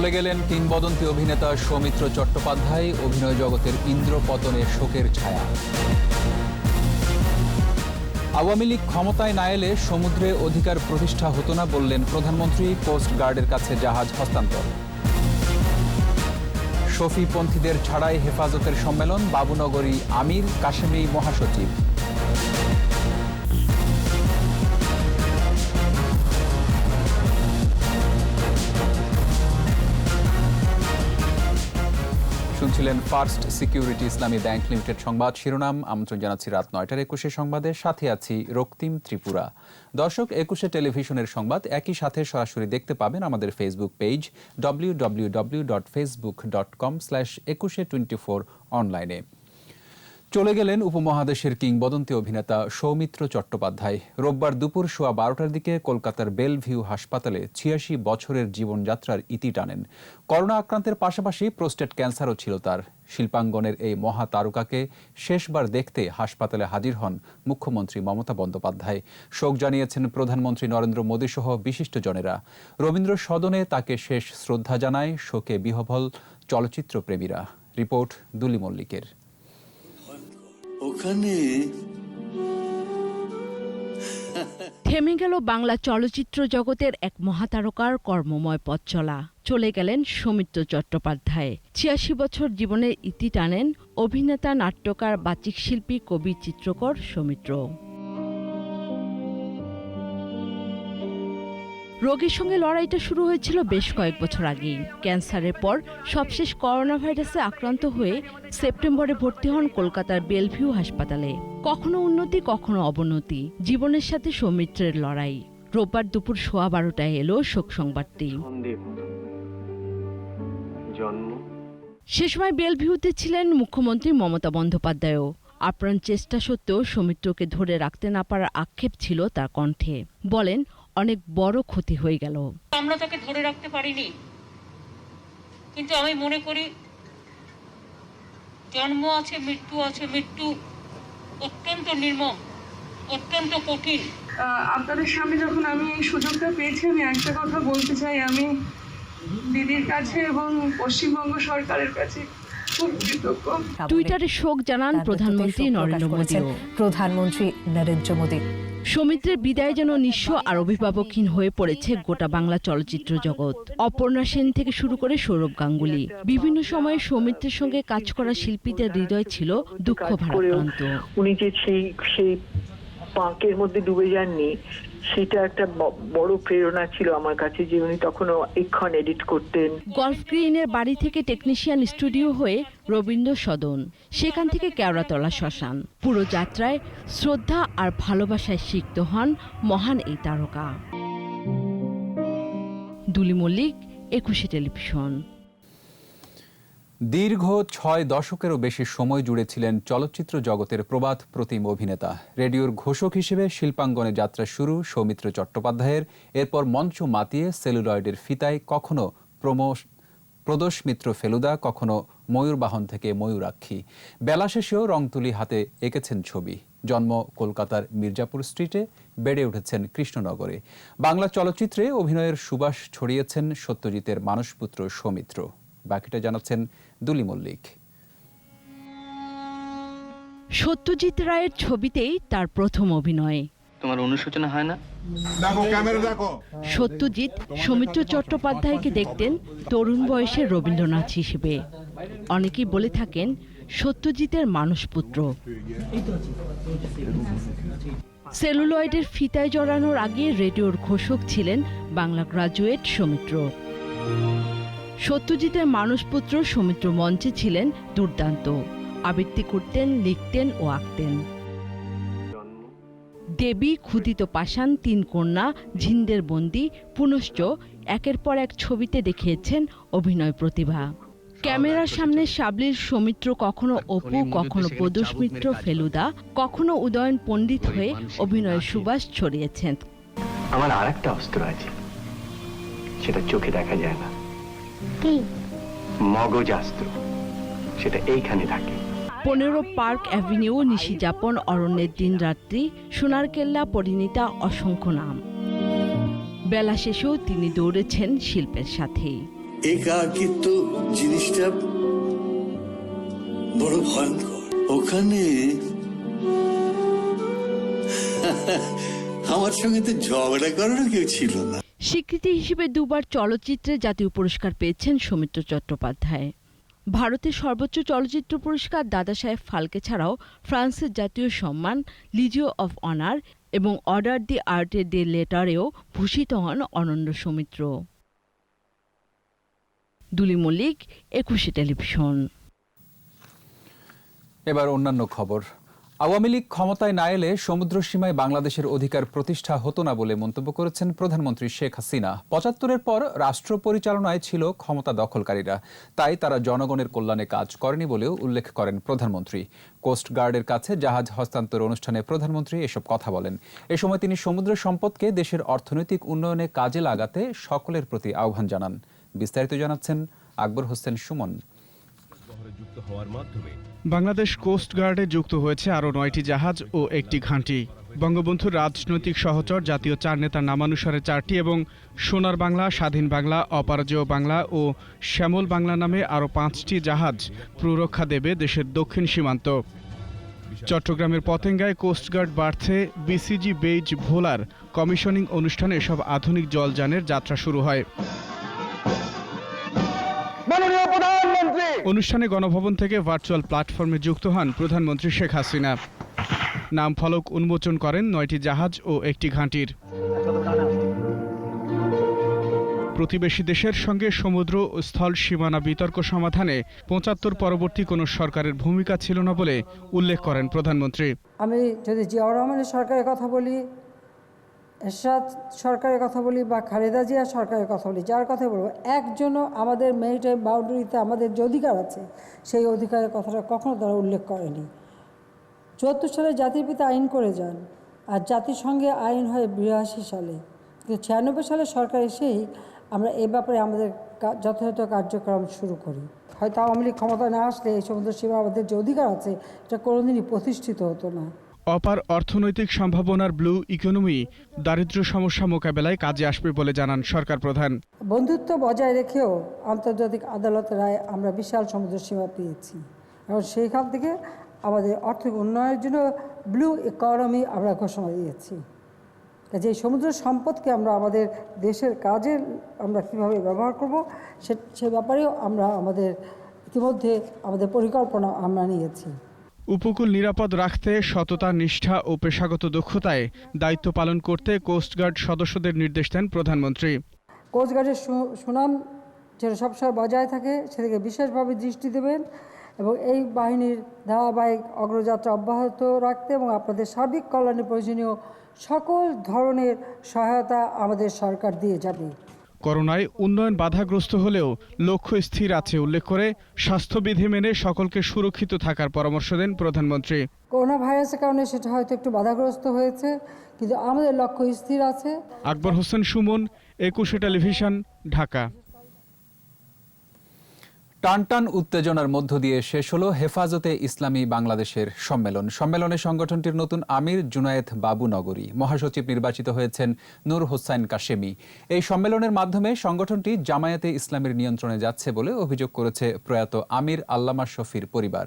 চলে গেলেন কিংবদন্তি অভিনেতা সৌমিত্র চট্টোপাধ্যায়। অভিনয় জগতের ইন্দ্রপতনে শোকের ছায়া। আওয়ামী লীগ ক্ষমতায় না এলে সমুদ্রে অধিকার প্রতিষ্ঠা হতো না বললেন প্রধানমন্ত্রী। কোস্ট গার্ডের কাছে জাহাজ হস্তান্তর। শফিপন্থীদের ছাড়াই হেফাজতের সম্মেলন, বাবুনগরী আমির কাশেমি মহাসচিব। শুনছিলেন ফার্স্ট সিকিউরিটি ইসলামী ব্যাংক লিমিটেড সংবাদ শিরোনাম। আমন্ত্রণ জানাচ্ছি রাত ৯টার ২১ সংবাদের সাথে আছি রক্তিম ত্রিপুরা। দর্শক, ২১ টেলিভিশনের সংবাদ একই সাথে সরাসরি দেখতে পাবেন আমাদের ফেসবুক পেজ www.facebook.com/2124 অনলাইনে। চলে গেলেন উপমহাদেশের কিংবদন্তি অভিনেতা সৌমিত্র চট্টোপাধ্যায়। রোববার দুপুর 12:15টার দিকে কলকাতার বেলভিউ হাসপাতালে ৮৬ বছরের জীবনযাত্রার ইতি টানেন। করোনা আক্রান্তের পাশাপাশি প্রোস্টেট ক্যান্সারও ছিল তার। শিল্পাঙ্গনের এই মহাতারকাকে শেষবার দেখতে হাসপাতালে হাজির হন মুখ্যমন্ত্রী মমতা বন্দ্যোপাধ্যায়। শোক জানিয়েছেন প্রধানমন্ত্রী নরেন্দ্র মোদী সহ বিশিষ্টজনেরা। রবীন্দ্র সদনে তাকে শেষ শ্রদ্ধা জানায় শোকে বিহ্বল চলচ্চিত্র প্রেমীরা। রিপোর্ট দুলি মল্লিকের। থেমে গেল বাংলা চলচ্চিত্র জগতের এক মহাতারকার কর্মময় পথ চলা। চলে গেলেন সৌমিত্র চট্টোপাধ্যায়। ৮৬ বছর জীবনের ইতি টানেন অভিনেতা, নাট্যকার, বাচিক শিল্পী, কবি, চিত্রকর সৌমিত্র। রোগের সঙ্গে লড়াইটা শুরু হয়েছিল বেশ কয়েক বছর আগেই। ক্যান্সারের পর সবশেষ করোনা ভাইরাসে আক্রান্ত হয়ে সেপ্টেম্বরে ভর্তি হন কলকাতার বেলভিউ হাসপাতালে। কখনো উন্নতি, কখনো অবনতি, জীবনের সাথে সৌমিত্রের লড়াই। রোববার দুপুর 12:15টায় এলো শোক সংবাদটি। সে সময় বেলভিউতে ছিলেন মুখ্যমন্ত্রী মমতা বন্দ্যোপাধ্যায়ও। আপ্রাণ চেষ্টা সত্ত্বেও সৌমিত্রকে ধরে রাখতে না পারার আক্ষেপ ছিল তার কণ্ঠে। বলেন, অনেক বড় ক্ষতি হয়ে গেল। আমরা তাকে ধরে রাখতে পারিনি, কিন্তু আমি মনে করি জন্ম আছে, মৃত্যু আছে। মৃত্যু অত্যন্ত নির্মম, অত্যন্ত কঠিন। আপনাদের সামনে যখন আমি এই সুযোগটা পেয়েছি, আমি একটা কথা বলতে চাই। আমি দিদির কাছে এবং পশ্চিমবঙ্গ সরকারের কাছে খুব কৃতজ্ঞ। টুইটারে শোক জানান প্রধানমন্ত্রী নরেন্দ্র মোদী। সৌমিত্রের বিদায় যেন নিঃস্ব আর অভিভাবকহীন হয়ে পড়েছে গোটা বাংলা চলচ্চিত্র জগৎ। অপর্ণা সেন থেকে শুরু করে সৌরভ গাঙ্গুলি, বিভিন্ন সময়ে সৌমিত্রের সঙ্গে কাজ করা শিল্পীদের হৃদয় ছিল দুঃখ ভারাক্রান্ত। উনি যে সেই পাঁকের মধ্যে ডুবে যাননি, সেটা একটা বড় প্রেরণা ছিল আমার কাছে, যে উনি তখনও এক্ষণ এডিট করতেন। গল্ফ গ্রিনের বাড়ি থেকে টেকনিশিয়ান স্টুডিও হয়ে রবীন্দ্র সদন, সেখান থেকে কেওড়াতলা শ্মশান, পুরো যাত্রায় শ্রদ্ধা আর ভালোবাসায় সিক্ত হন মহান এই তারকা। দুলি মল্লিক, ২১ টেলিভিশন। দীর্ঘ ৬ দশকেরও বেশি সময় জুড়ে ছিলেন চলচ্চিত্র জগতের প্রবাদ প্রতিম অভিনেতা। রেডিওর ঘোষক হিসেবে শিল্পাঙ্গনে যাত্রা শুরু সৌমিত্র চট্টোপাধ্যায়ের। এরপর মঞ্চ মাতিয়ে সেলুলয়েডের ফিতায় কখনো প্রদোষ মিত্র ফেলুদা, কখনো ময়ূরবাহন থেকে ময়ূরাক্ষী। বেলা শেষেও রংতুলি হাতে এঁকেছেন ছবি। জন্ম কলকাতার মির্জাপুর স্ট্রিটে, বেড়ে উঠেছেন কৃষ্ণনগরে। বাংলা চলচ্চিত্রে অভিনয়ের সুবাস ছড়িয়েছেন সত্যজিতের মানসপুত্র সৌমিত্র। বাকিটা জানাচ্ছেন দুলি মল্লিক। সত্যজিৎ রায়ের ছবিতেই তার প্রথম অভিনয়। তোমার অনুশোচনা হয় না? সত্যজিৎ সৌমিত্র চট্টোপাধ্যায়কে দেখতেন তরুণ বয়সের রবীন্দ্রনাথ হিসেবে। অনেকেই বলে থাকেন সত্যজিতের মানসপুত্র। সেলুলয়েডের ফিতায় জড়ানোর আগে রেডিওর ঘোষক ছিলেন বাংলা গ্রাজুয়েট সৌমিত্র। সত্যজিতের মানসপুত্র সৌমিত্র মঞ্চে ছিলেন দুর্দান্ত। আবৃত্তি করতেন, লিখতেন ও আঁকতেন। দেবী, ক্ষুদিত পাষাণ, ৩ কন্যা, ঝিন্দের বন্দি, পুনশ্চ একের পর এক ছবিতে দেখিয়েছেন অভিনয় প্রতিভা। ক্যামেরার সামনে সাবলীল সৌমিত্র কখনো অপু, কখনো প্রদোষ মিত্র ফেলুদা, কখনো উদয়ন পণ্ডিত হয়ে অভিনয়ের সুবাস ছড়িয়েছেন। আমার আর একটা অস্ত্র আছে, সেটা চোখে দেখা যায় না। মগজাস্ত্র, সেটা এইখানে থাকে। 15 পার্ক অ্যাভিনিউ, নিশিযাপন, অরণ্যের দিন রাত্রি, সোনারকেল্লা, পরিণীতা, অসংখ্য নাম। বেলা শেষেও তিনি দৌড়েছেন শিল্পের সাথেই। একাকিত্ব জিনিসটা বড় ভয়ঙ্কর। ওখানে আমার সঙ্গে তো ঝগড়া করারও কেউ ছিল না। স্বীকৃতি হিসেবে দুবার চলচ্চিত্রে জাতীয় পুরস্কার পেয়েছেন সৌমিত্র চট্টোপাধ্যায়। ভারতের সর্বোচ্চ চলচ্চিত্র পুরস্কার দাদা সাহেব ফালকে ছাড়াও ফ্রান্সের জাতীয় সম্মান লিজিও অফ অনার এবং অর্ডার দি আর্টে দে লেটারেও ভূষিত হন অনন্য সৌমিত্র। দুলি মল্লিক, 21 টেলিভিশন। এবার অন্যান্য খবর। আওয়ামী লীগ ক্ষমতায় না এলে সমুদ্র সীমায় বাংলাদেশের অধিকার প্রতিষ্ঠা হতো না বলে মন্তব্য করেছেন প্রধানমন্ত্রী শেখ হাসিনা। ৭৫-এর পর রাষ্ট্র পরিচালনায় ছিল ক্ষমতা দখলকারীরা, তাই তারা জনগণের কল্যাণে কাজ করেনি বলেও উল্লেখ করেন প্রধানমন্ত্রী। কোস্ট গার্ডের কাছে জাহাজ হস্তান্তর অনুষ্ঠানে প্রধানমন্ত্রী এসব কথা বলেন। এ সময় তিনি সমুদ্র সম্পদকে দেশের অর্থনৈতিক উন্নয়নে কাজে লাগাতে সকলের প্রতি আহ্বান জানান। বিস্তারিত জানাচ্ছেন আকবর হোসেন সুমন। বাংলাদেশ কোস্ট গার্ডে যুক্ত হয়েছে আরও 9টি জাহাজ ও একটি ঘাঁটি। বঙ্গবন্ধুর রাজনৈতিক সহচর জাতীয় 4 নেতার নামানুসারে 4টি এবং সোনার বাংলা, স্বাধীন বাংলা, অপরাজেয় বাংলা ও শ্যামল বাংলা নামে আরও 5টি জাহাজ প্ররক্ষা দেবে দেশের দক্ষিণ সীমান্ত। চট্টগ্রামের পতেঙ্গায় কোস্টগার্ড বার্থে বিসিজি বেইজ ভোলার কমিশনিং অনুষ্ঠানে এসব আধুনিক জলযানের যাত্রা শুরু হয়। অনুষ্ঠানে গণভবন থেকে ভার্চুয়াল প্ল্যাটফর্মে যুক্ত হন প্রধানমন্ত্রী শেখ হাসিনা। নাম ফলক উন্মোচন করেন 9টি জাহাজ ও একটি ঘাঁটির। প্রতিবেশী দেশের সঙ্গে সমুদ্র ও স্থল সীমানা বিতর্ক সমাধানে ৭৫ পরবর্তী কোনো সরকারের ভূমিকা ছিল না বলে উল্লেখ করেন প্রধানমন্ত্রী। আমি যদি জিয়াউর রহমানের সরকারের কথা বলি, এরশাদ সরকারের কথা বলি বা খালেদা জিয়া সরকারের কথা বলি, যার কথা বলবো, একজনও আমাদের মেরিটাইম বাউন্ডারিতে আমাদের যে অধিকার আছে সেই অধিকারের কথাটা কখনো তারা উল্লেখ করেনি। ৭৪ সালে জাতির পিতা আইন করে যান, আর জাতিসংঘে আইন হয় ৮২ সালে, কিন্তু ৯৬ সালে সরকার এসেই আমরা এ ব্যাপারে আমাদের যথাযথ কার্যক্রম শুরু করি। হয়তো আওয়ামী লীগ ক্ষমতায় না আসলে এই সমুদ্র সীমা আমাদের যে অধিকার আছে এটা কোনোদিনই প্রতিষ্ঠিত হতো না। অপার অর্থনৈতিক সম্ভাবনার ব্লু ইকোনমি দারিদ্র্য সমস্যা মোকাবেলায় কাজে আসবে বলে জানান সরকার প্রধান। বন্ধুত্ব বজায় রেখেও আন্তর্জাতিক আদালতের রায় আমরা বিশাল সমুদ্র সীমা পেয়েছি, এবং সেইখান থেকে আমাদের অর্থনৈতিক উন্নয়নের জন্য ব্লু ইকোনমি আমরা ঘোষণা দিয়েছি। যে সমুদ্র সম্পদকে আমরা আমাদের দেশের কাজে আমরা কীভাবে ব্যবহার করব সে ব্যাপারেও আমরা ইতিমধ্যে আমাদের পরিকল্পনা আমরা নিয়েছি। উপকূল নিরাপদ রাখতে সততা, নিষ্ঠা ও পেশাগত দক্ষতায় দায়িত্ব পালন করতে কোস্টগার্ড সদস্যদের নির্দেশ দেন প্রধানমন্ত্রী। কোস্টগার্ডের সুনাম যেন সবসময় বজায় থাকে সেদিকে বিশেষভাবে দৃষ্টি দেবেন এবং এই বাহিনীর ধারাবাহিক অগ্রযাত্রা অব্যাহত রাখতে এবং আপনাদের সার্বিক কল্যাণে প্রয়োজনীয় সকল ধরনের সহায়তা আমাদের সরকার দিয়ে যাবে। করোনায় উন্নয়ন বাধাগ্রস্ত হলেও লক্ষ্য স্থির আছে উল্লেখ করে স্বাস্থ্যবিধি মেনে সকলকে সুরক্ষিত থাকার পরামর্শ দেন প্রধানমন্ত্রী। করোনা ভাইরাসের কারণে সেটা হয়তো একটু বাধাগ্রস্ত হয়েছে, কিন্তু আমাদের লক্ষ্য স্থির আছে। আকবর হোসেন সুমন, 21 টেলিভিশন, ঢাকা। টানটান উত্তেজনার মধ্য দিয়ে শেষ হলো হেফাজতে ইসলামী বাংলাদেশের সম্মেলন। সম্মেলনে সংগঠনটির নতুন আমির জুনায়েদ বাবু নগরী, মহাসচিব নির্বাচিত হয়েছেন নূর হোসাইন কাশেমি। এই সম্মেলনের মাধ্যমে সংগঠনটি জামায়াতে ইসলামের নিয়ন্ত্রণে যাচ্ছে বলে অভিযোগ করেছে প্রয়াত আমির আল্লামা শফির পরিবার।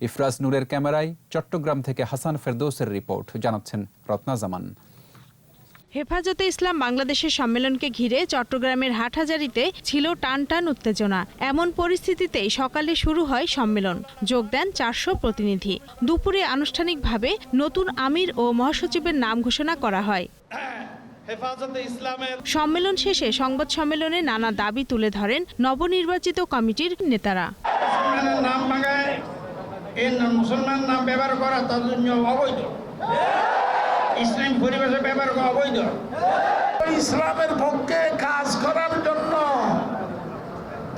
ইফরাজ নূরের ক্যামেরায় চট্টগ্রাম থেকে হাসান ফেরদৌসের রিপোর্ট, জানাচ্ছেন রত্না জামান। হেফাজতে ইসলাম বাংলাদেশের সম্মেলনকে ঘিরে চট্টগ্রামের হাটহাজারীতে ছিল টানটান উত্তেজনা। এমন পরিস্থিতিতেই সকালে শুরু হয় সম্মেলন। যোগ দেন 400 প্রতিনিধি। দুপুরে আনুষ্ঠানিকভাবে নতুন আমির ও মহাসচিবের নাম ঘোষণা করা হয়। সম্মেলন শেষে সংবাদ সম্মেলনে নানা দাবি তুলে ধরেন নবনির্বাচিত কমিটির নেতারা। মুসলমান নাম ব্যবহার করা তার জন্য অবৈধ, ইসলাম পরিবেশে ব্যবহার করা অবৈধ। ইসলামের পক্ষে কাজ করার জন্য,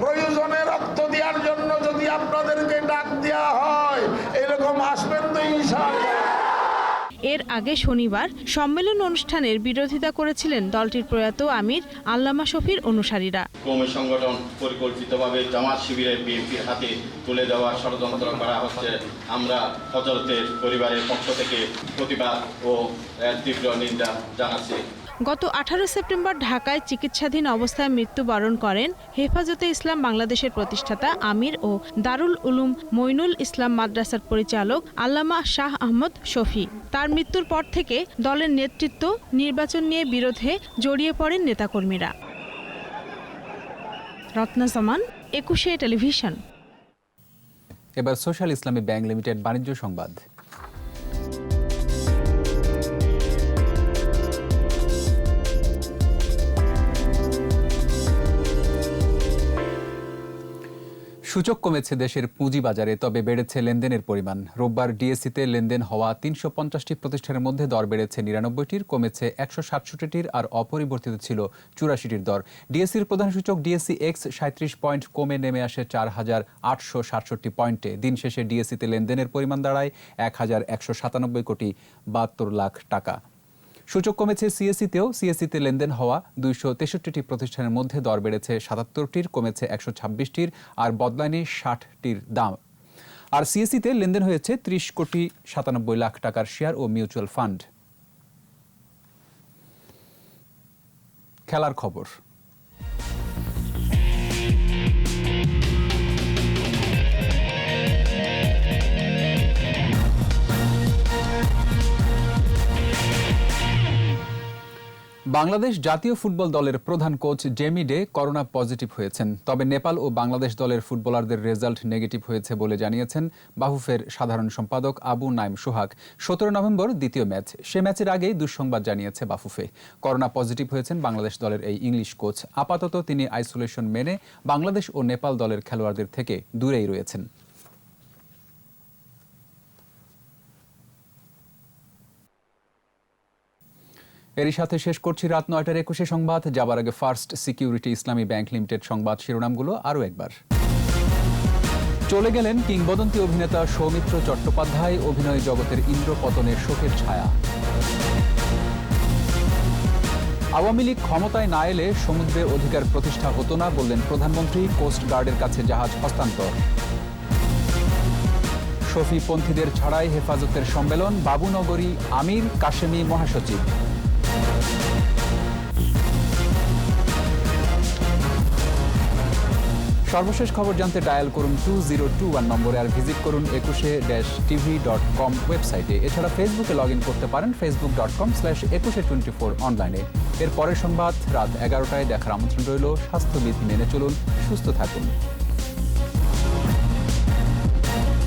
প্রয়োজনে রক্ত দেওয়ার জন্য যদি আপনাদেরকে ডাক দেওয়া হয়, এরকম আসবেন তো ইনশাআল্লাহ। এর আগে শনিবার সম্মেলন অনুষ্ঠানের বিরোধিতা করেছিলেন দলটির প্রয়াত আমির আল্লামা শফির অনুসারীরা। কওমি সংগঠন পরিকল্পিতভাবে জামাত শিবিরের বিএনপির হাতে তুলে দেওয়ার ষড়যন্ত্র করা হচ্ছে। আমরা হযরতের পরিবারের পক্ষ থেকে প্রতিবাদ ও তীব্র নিন্দা জানাচ্ছি। গত 18 সেপ্টেম্বর ঢাকায় চিকিৎসাধীন অবস্থায় মৃত্যুবরণ করেন হেফাজতে ইসলাম বাংলাদেশের প্রতিষ্ঠাতা আমির ও দারুল উলুম মইনুল ইসলাম মাদ্রাসার পরিচালক আল্লামা শাহ আহমদ শফি। তার মৃত্যুর পর থেকে দলের নেতৃত্ব নির্বাচন নিয়ে বিরোধে জড়িয়ে পড়েন নেতাকর্মীরা। রত্না জামান, 21 টেলিভিশন। এবার সোশ্যাল ইসলামী ব্যাংক লিমিটেড বাণিজ্য সংবাদ। সূচক কমেছে দেশের পুঁজিবাজারে, তবে বেড়েছে লেনদেনের পরিমাণ। রোববার ডিএসইতে লেনদেন হওয়া 350টি প্রতিষ্ঠানের মধ্যে দর বেড়েছে 99টির, কমেছে 167টির, আর অপরিবর্তিত ছিল 84টির দর। ডিএসইর প্রধান সূচক ডিএসই এক্স 37 পয়েন্ট কমে নেমে আসে 4,867 পয়েন্টে। দিন শেষে ডিএসইতে লেনদেনের পরিমাণ দাঁড়ায় 1,197 কোটি 72 লাখ টাকা। সূচক কমেছে সিএসইতেও। সিএসইতে লেনদেন হওয়া 263টি প্রতিষ্ঠানের মধ্যে দর বেড়েছে 77টির, কমেছে 126টির, আর বদলায়নি 60টির দাম। আর সিএসইতে লেনদেন হয়েছে 30 কোটি 97 লাখ টাকার শেয়ার ও মিউচুয়াল ফান্ড। খেলার খবর। বাংলাদেশ জাতীয় ফুটবল দলের প্রধান coach Jamie day corona positive হয়েছেন। তবে নেপাল ও বাংলাদেশ দলের ফুটবলারদের রেজাল্ট নেগেটিভ হয়েছে বলে জানিয়েছেন বাফুফের সাধারণ সম্পাদক আবু নাইম সোহাগ। 17 নভেম্বর দ্বিতীয় ম্যাচ, সে ম্যাচের আগেই দুঃসংবাদ জানিয়েছে বাফুফে। করোনা পজিটিভ হয়েছেন বাংলাদেশ দলের এই ইংলিশ কোচ। আপাতত তিনি আইসোলেশন মেনে বাংলাদেশ ও নেপাল দলের খেলোয়াড়দের থেকে দূরেই রয়েছেন। এরই সাথে শেষ করছি রাত 9টার 21 সংবাদ। যাবার আগে ফার্স্ট সিকিউরিটি ইসলামী ব্যাংক লিমিটেড সংবাদ শিরোনামগুলো আরও একবার। চলে গেলেন কিংবদন্তি অভিনেতা সৌমিত্র চট্টোপাধ্যায়, অভিনয় জগতের ইন্দ্রপতনের শোকের ছায়া। আওয়ামী লীগ ক্ষমতায় না এলে সমুদ্রে অধিকার প্রতিষ্ঠা হতো না বললেন প্রধানমন্ত্রী, কোস্ট গার্ডের কাছে জাহাজ হস্তান্তর। শফিপন্থীদের ছাড়াই হেফাজতের সম্মেলন, বাবুনগরী আমির কাশেমি মহাসচিব। সর্বশেষ খবর জানতে ডায়াল করুন 2021 নম্বরে, আর ভিজিট করুন 21-tv.com ওয়েবসাইটে। এছাড়া ফেসবুকে লগ ইন করতে পারেন facebook.com/2124 অনলাইনে। এর পরের সংবাদ রাত 11টায় দেখার আমন্ত্রণ রইল। স্বাস্থ্যবিধি মেনে চলুন, সুস্থ থাকুন।